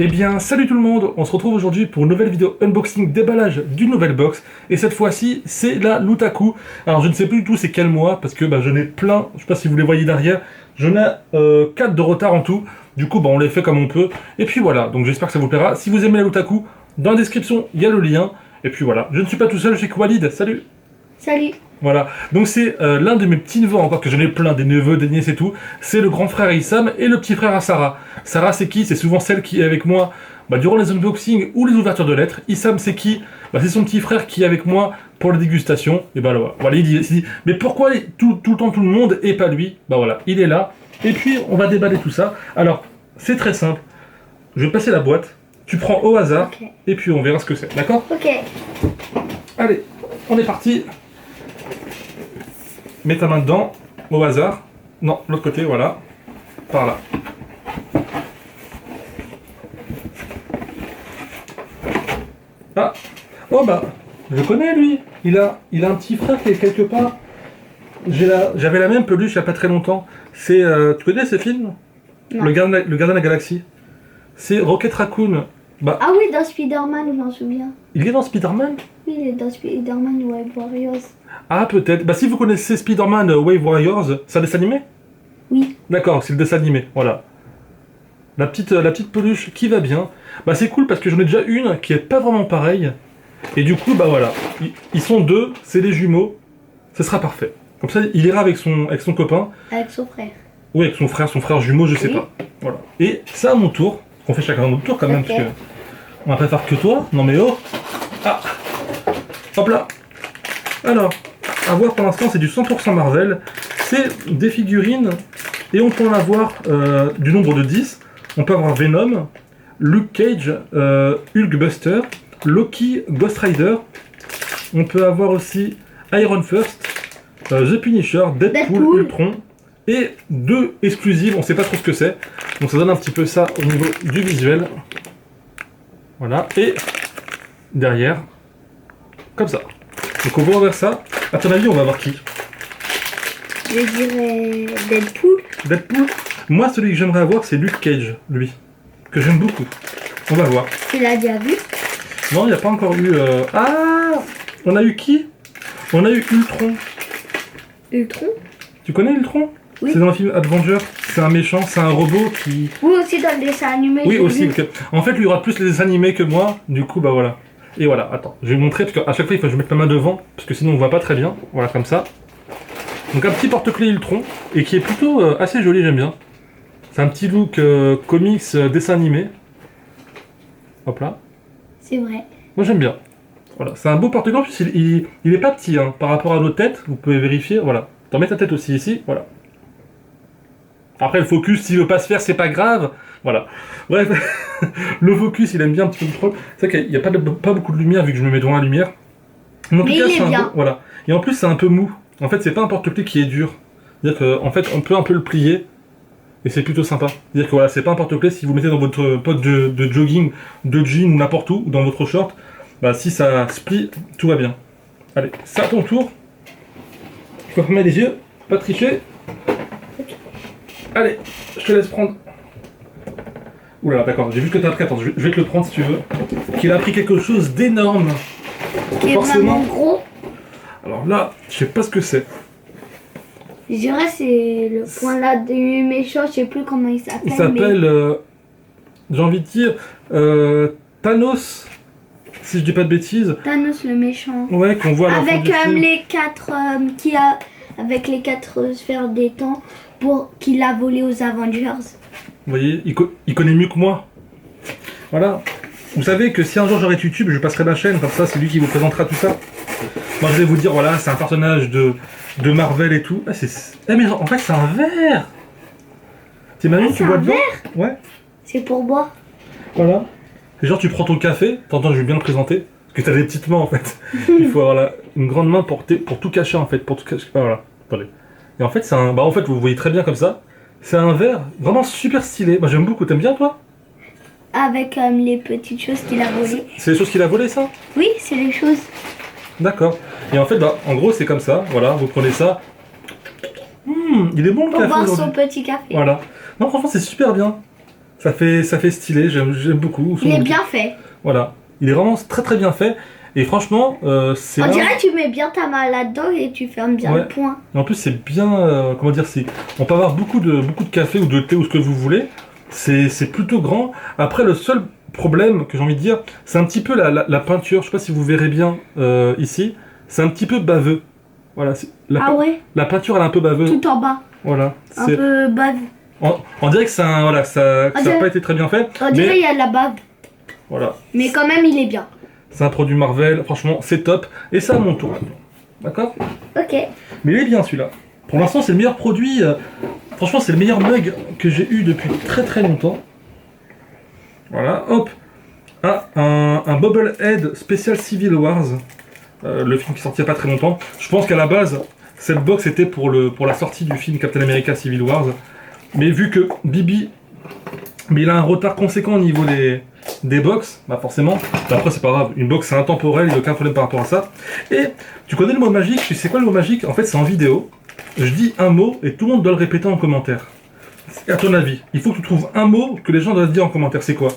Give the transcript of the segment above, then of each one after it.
Eh bien, salut tout le monde, on se retrouve aujourd'hui pour une nouvelle vidéo unboxing déballage d'une nouvelle box. Et cette fois-ci, c'est la Lutaku. Alors, je ne sais plus du tout c'est quel mois, parce que j'en ai plein, je sais pas si vous les voyez derrière. J'en ai 4 de retard en tout. Du coup, on les fait comme on peut. Et puis voilà, donc j'espère que ça vous plaira. Si vous aimez la Lutaku, dans la description, il y a le lien. Et puis voilà, je ne suis pas tout seul, je suis avec Walid, salut. Salut. Voilà, donc c'est l'un de mes petits neveux, encore que j'en ai plein, des neveux, des nièces et tout. C'est le grand frère Issam et le petit frère à Sarah. Sarah, c'est qui? C'est souvent celle qui est avec moi durant les unboxings ou les ouvertures de lettres. Issam, c'est qui? C'est son petit frère qui est avec moi pour la dégustation. Et voilà, il dit, mais pourquoi tout le temps tout le monde et pas lui? Voilà, il est là. Et puis, on va déballer tout ça. Alors, c'est très simple. Je vais passer la boîte. Tu prends au hasard. Okay. Et puis, on verra ce que c'est. D'accord? Ok. Allez, on est parti. Mets ta main dedans, au hasard. Non, l'autre côté, voilà. Par là. Ah. Oh je connais lui. Il a un petit frère qui est quelque part. J'avais la même peluche il n'y a pas très longtemps. C'est, tu connais ce film? Non. Le gardien de la galaxie. C'est Rocket Raccoon. Ah oui, dans Spider-Man, je m'en souviens. Il est dans Spider-Man? Oui, il est dans Spider-Man Web Warriors. Ah, peut-être. Si vous connaissez Spider-Man Wave Warriors, c'est un dessin animé? Oui. D'accord, c'est le dessin animé, voilà. La petite peluche qui va bien. C'est cool parce que j'en ai déjà une qui est pas vraiment pareille. Et du coup, voilà. Ils sont deux, c'est des jumeaux. Ce sera parfait. Comme ça, il ira avec son copain. Avec son frère. Oui, avec son frère jumeau, je sais pas. Voilà. Et c'est à mon tour. On fait chacun notre tour quand même, okay. Parce que on va pas faire que toi. Non mais oh. Ah. Hop là. Alors, à voir pour l'instant, c'est du 100% Marvel. C'est des figurines. Et on peut en avoir du nombre de 10. On peut avoir Venom, Luke Cage, Hulkbuster, Loki, Ghost Rider. On peut avoir aussi Iron Fist, The Punisher, Deadpool, Ultron. Et 2 exclusives, on sait pas trop ce que c'est. Donc ça donne un petit peu ça au niveau du visuel. Voilà. Et derrière, comme ça. Donc on va ouvrir ça. À ton avis, on va voir qui? Je dirais Deadpool. Deadpool? Moi, celui que j'aimerais avoir, c'est Luke Cage, lui. Que j'aime beaucoup. On va voir. Tu l'as déjà vu? Non, il n'y a pas encore eu... Ah! On a eu qui? On a eu Ultron. Ultron? Tu connais Ultron? Oui. C'est dans le film Avengers. C'est un méchant, c'est un robot qui... Oui, aussi dans le dessin animé. Oui, aussi. En fait, lui, il aura plus les dessins animés que moi. Du coup, voilà. Et voilà, attends. Je vais vous montrer, parce qu'à chaque fois, il faut que je mette ma main devant. Parce que sinon, on ne voit pas très bien. Voilà, comme ça. Donc, un petit porte-clés Ultron. Et qui est plutôt assez joli, j'aime bien. C'est un petit look comics, dessin animé. Hop là. C'est vrai. Moi, j'aime bien. Voilà, c'est un beau porte-clés. En plus, il est pas petit, hein, par rapport à nos têtes. Vous pouvez vérifier. Voilà. T'en mets ta tête aussi ici. Voilà. Après, le focus, s'il veut pas se faire, c'est pas grave. Voilà. Bref, le focus, il aime bien un petit peu le troll. C'est vrai qu'il n'y a pas beaucoup de lumière vu que je me mets devant la lumière. Mais en tout cas, c'est un peu, voilà. Et en plus, c'est un peu mou. En fait, c'est pas un porte-clés qui est dur. C'est-à-dire qu'en fait, on peut un peu le plier. Et c'est plutôt sympa. C'est-à-dire que voilà, c'est pas un porte-clés si vous mettez dans votre pote de jogging, de jean ou n'importe où, ou dans votre short. Si ça se plie, tout va bien. Allez, c'est à ton tour. Il faut fermer les yeux, pas tricher. Allez, je te laisse prendre. Oula, d'accord, j'ai vu que t'as pris. Attends, je vais te le prendre si tu veux. Qu'il a pris quelque chose d'énorme. Qui est vraiment gros. Alors là, je sais pas ce que c'est. Je dirais c'est le point là du méchant, je sais plus comment il s'appelle. Il s'appelle, j'ai envie de dire, Thanos, si je dis pas de bêtises. Thanos le méchant. Ouais, qu'on voit à la fin du film. Les 4 avec les 4 sphères des temps qu'il a volé aux Avengers. Vous voyez, il connaît mieux que moi. Voilà. Vous savez que si un jour j'arrête YouTube, je passerai ma chaîne, comme ça c'est lui qui vous présentera tout ça. Moi je vais vous dire, voilà, c'est un personnage de Marvel et tout. Mais en fait c'est un verre. T'imagines, tu bois dedans? Ouais. C'est pour boire. Voilà. C'est genre tu prends ton café, t'entends, je vais bien le présenter. Parce que t'as des petites mains en fait. Il faut avoir une grande main pour tout cacher en fait. Pour tout cacher. Voilà. Attendez. Et en fait c'est un... en fait vous voyez très bien comme ça. C'est un verre vraiment super stylé. Moi j'aime beaucoup. T'aimes bien toi? Avec les petites choses qu'il a volées. C'est les choses qu'il a volées ça? Oui, c'est les choses. D'accord. Et en fait, en gros, c'est comme ça. Voilà, vous prenez ça. Il est bon le café. Pour boire son petit café. Voilà. Non, franchement, c'est super bien. Ça fait stylé, j'aime beaucoup. Il est bien fait. Voilà. Il est vraiment très très bien fait. Et franchement, c'est On là... dirait que tu mets bien ta main là-dedans et tu fermes bien Ouais. le poing. Et en plus, c'est bien... comment dire, on peut avoir beaucoup de café ou de thé ou ce que vous voulez. C'est plutôt grand. Après, le seul problème que j'ai envie de dire, c'est un petit peu la peinture. Je sais pas si vous verrez bien ici. C'est un petit peu baveux. Voilà. Ah ouais? La peinture, elle est un peu baveuse. Tout en bas. Voilà. Un peu bave. On dirait que ça n'a pas été très bien fait. On dirait qu'il y a de la bave. Voilà. Mais quand même, il est bien. C'est un produit Marvel. Franchement, c'est top. Et c'est à mon tour maintenant. D'accord? Ok. Mais il est bien celui-là. Pour l'instant, c'est le meilleur produit. Franchement, c'est le meilleur mug que j'ai eu depuis très très longtemps. Voilà, hop. Ah, un Bobblehead spécial Civil Wars. Le film qui sortit il n'y a pas très longtemps. Je pense qu'à la base, cette box était pour la sortie du film Captain America Civil Wars. Mais vu que Bibi, il a un retard conséquent au niveau des box, bah forcément, après c'est pas grave, une box c'est intemporel, il n'y a aucun problème par rapport à ça. Et tu connais le mot magique? Tu sais quoi le mot magique? En fait, c'est en vidéo. Je dis un mot et tout le monde doit le répéter en commentaire. À ton avis, il faut que tu trouves un mot que les gens doivent dire en commentaire. C'est quoi?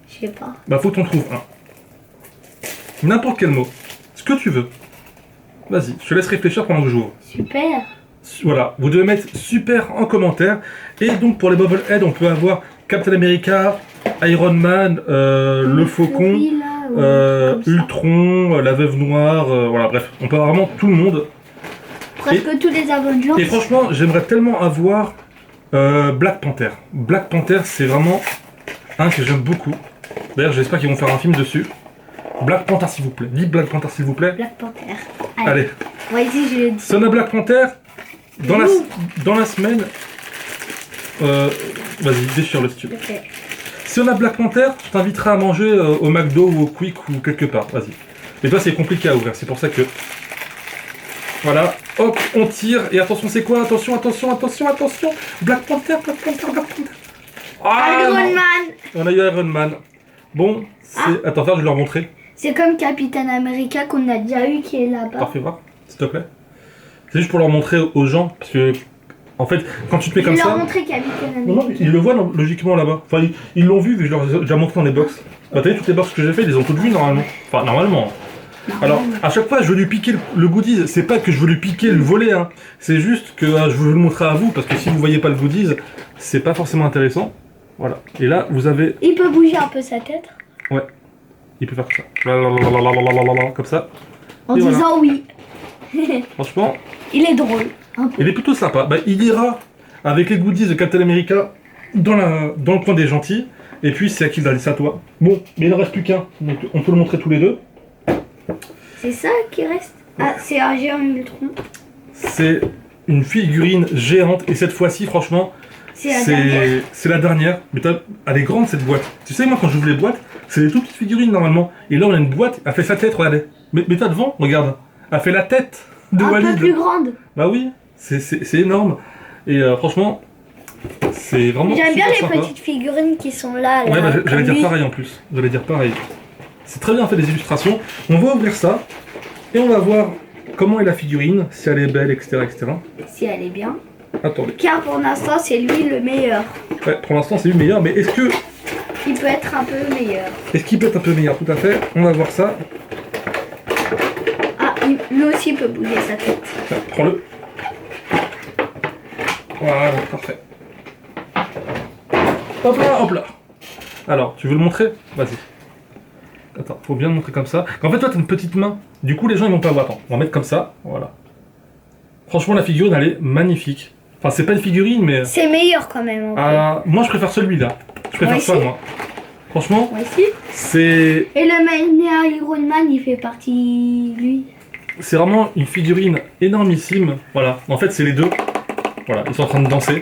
Je sais pas. Bah faut que tu en trouves un. N'importe quel mot. Ce que tu veux. Vas-y, je te laisse réfléchir pendant que j'ouvre. Super. Voilà, vous devez mettre super en commentaire. Et donc pour les Bobblehead, on peut avoir Captain America, Iron Man, le Faucon, Fury, là, comme ça. Ultron, la Veuve Noire, voilà, bref, on peut avoir vraiment tout le monde. Presque tous les Avengers. Et franchement, j'aimerais tellement avoir Black Panther. Black Panther, c'est vraiment un que j'aime beaucoup. D'ailleurs, j'espère qu'ils vont faire un film dessus. Black Panther, s'il vous plaît. Dis Black Panther, s'il vous plaît. Black Panther. Allez. Ouais, ici, je le dis. Si on a Black Panther, dans la semaine... vas-y, déchire-le si tu veux. Ok. Si on a Black Panther, je t'inviterai à manger au McDo ou au Quick ou quelque part. Vas-y. Mais toi, c'est compliqué à ouvrir. C'est pour ça que... Voilà. Hop, on tire. Et attention, c'est quoi? Attention, attention, attention, attention. Black Panther, Black Panther, Black Panther. Ah, Iron non. Man. On a eu Iron Man. Bon, c'est... Attends, je vais leur montrer. C'est comme Captain America qu'on a déjà eu qui est là-bas. Parfait, voir, s'il te plaît. C'est juste pour leur montrer aux gens, parce que, en fait, quand tu te mets Je comme vais leur ça... montrer Captain Non, non, America. ils le voient logiquement là-bas. Enfin, ils l'ont vu, vu que je leur ai déjà montré dans les box. Bah, t'as vu toutes les box que j'ai fait, ils les ont toutes vues normalement. Enfin, normalement. Alors, à chaque fois, je veux lui piquer le goodies. C'est pas que je veux lui piquer le voler, hein. C'est juste que je veux le montrer à vous, parce que si vous voyez pas le goodies, c'est pas forcément intéressant. Voilà. Et là, vous avez... Il peut bouger un peu sa tête. Ouais. Il peut faire ça. Comme ça. En Et disant oui. Franchement, Il est drôle. Un peu. il est plutôt sympa. Bah, il ira avec les goodies de Captain America dans le coin des gentils. Et puis, c'est à qui le dernier? C'est à toi. Bon, mais il en reste plus qu'un. Donc, on peut le montrer tous les deux. C'est ça qui reste. Ah, c'est un géant Ultron. C'est une figurine géante. Et cette fois-ci, franchement, C'est la dernière. c'est la dernière. Mais elle est grande, cette boîte. Tu sais, moi, quand j'ouvre les boîtes, c'est des toutes petites figurines, normalement. Et là, on a une boîte. Elle fait sa tête, regardez. Mais toi, devant, regarde. Elle fait la tête de Un Walid. peu plus grande. Bah oui, c'est énorme. Et franchement, c'est vraiment J'aime bien super les sympa. petites figurines qui sont là. Ouais, bah, j'allais comme dire lui. pareil en plus. J'allais dire pareil. C'est très bien fait les illustrations. On va ouvrir ça et on va voir comment est la figurine, si elle est belle, etc. etc. Si elle est bien. Attendez. Car pour l'instant, c'est lui le meilleur. Ouais, pour l'instant, c'est lui le meilleur, mais est-ce Il peut être un peu meilleur. qu'il peut être un peu meilleur? Tout à fait. On va voir ça. Ah, lui aussi peut bouger sa tête. Ouais, prends-le. Voilà, parfait. Hop là, hop là. Alors, tu veux le montrer? Vas-y. Attends, faut bien le montrer comme ça. En fait, toi, t'as une petite main. Du coup, les gens, ils vont pas voir. Attends, on va mettre comme ça. Voilà. Franchement, la figurine, elle est magnifique. Enfin, c'est pas une figurine, mais... C'est meilleur quand même. En fait. moi, je préfère celui-là. Je préfère Moi ça, aussi. moi. Franchement, Moi aussi. c'est Et le mania Iron Man, il fait partie lui. vraiment une figurine énormissime. Voilà. En fait, c'est les deux. Voilà, ils sont en train de danser.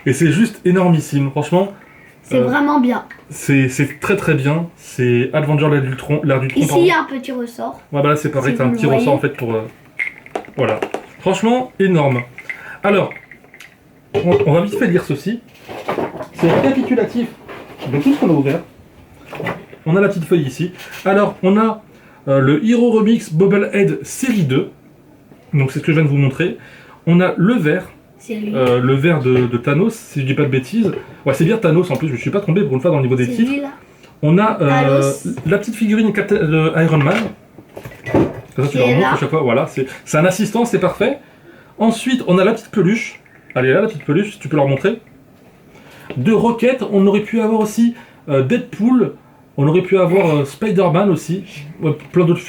Et c'est juste énormissime. Franchement, C'est vraiment bien. c'est très très bien. C'est Avenger l'ère du tronc. Ici, pardon. il y a un petit ressort. Ouais, bah là c'est pareil, Si t'as un vous petit le ressort en voyez. fait pour... Voilà. Franchement, énorme. Alors, on va vite fait lire ceci. C'est récapitulatif de tout ce qu'on a ouvert. On a la petite feuille ici. Alors, on a le Hero Remix Bobblehead série 2. Donc c'est ce que je viens de vous montrer. On a le vert. C'est lui. Le verre de Thanos, si je dis pas de bêtises. Ouais, c'est bien Thanos en plus, je me suis pas trompé pour une fois dans le niveau des C'est titres. lui là. On a Talos. la petite figurine de Iron Man. Comme ça, tu Qui la est remontes là. à chaque fois. Voilà, c'est un assistant, c'est parfait. Ensuite, on a la petite peluche. Elle est là, la petite peluche, tu peux leur montrer. De Rocket, on aurait pu avoir aussi Deadpool. On aurait pu avoir Spider-Man aussi. Ouais, plein d'autres.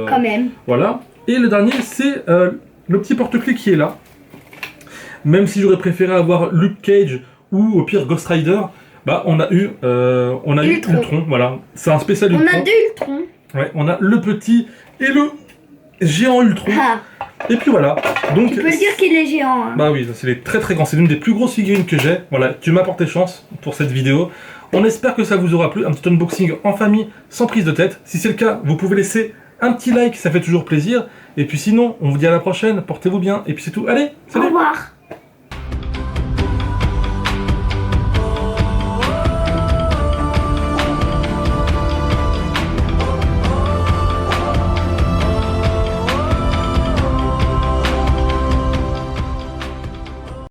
Quand même. Voilà. Et le dernier, c'est le petit porte-clés qui est là. Même si j'aurais préféré avoir Luke Cage ou au pire Ghost Rider, bah on a eu Ultron. Ultron, voilà. C'est un spécial On Ultron. a deux Ultron. Ouais, on a le petit et le géant Ultron. Ah, Et puis voilà. Donc tu peux le dire qu'il est géant. Hein. bah oui, c'est les très très grands. C'est l'une des plus grosses figurines que j'ai. Voilà, tu m'as porté chance pour cette vidéo. On espère que ça vous aura plu. Un petit unboxing en famille, sans prise de tête. Si c'est le cas, vous pouvez laisser un petit like, ça fait toujours plaisir. Et puis sinon, on vous dit à la prochaine. Portez-vous bien. Et puis c'est tout. Allez, Au salut! revoir.